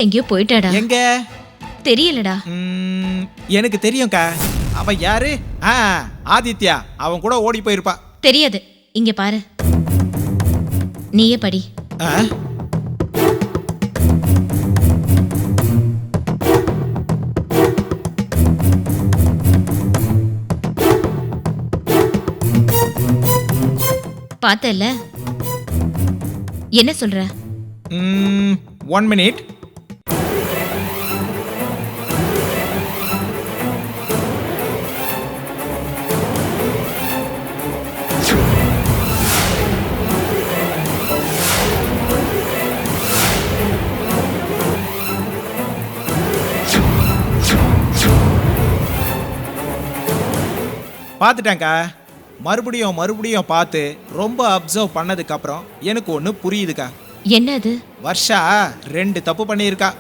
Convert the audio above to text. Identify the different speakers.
Speaker 1: எங்கேயோ போயிட்டாடா.
Speaker 2: எங்க?
Speaker 1: தெரியலடா.
Speaker 2: எனக்கு தெரியும்க்கா. அவன் யாரு? ஆதித்யா. அவன் கூட ஓடி போயிருப்பா.
Speaker 1: தெரியாது. இங்க பாரு, நீயே படி.
Speaker 2: ஆ?
Speaker 1: பார்த்தல, என்ன சொல்ற?
Speaker 2: 1 minute. பார்த்துட்டேன்க்கா. மறுபடியும் பார்த்து ரொம்ப அப்சர்வ் பண்ணதுக்கு அப்புறம் எனக்கு ஒன்று புரியுதுக்கா.
Speaker 1: என்ன அது?
Speaker 2: வர்ஷா 2 தப்பு பண்ணியிருக்கா.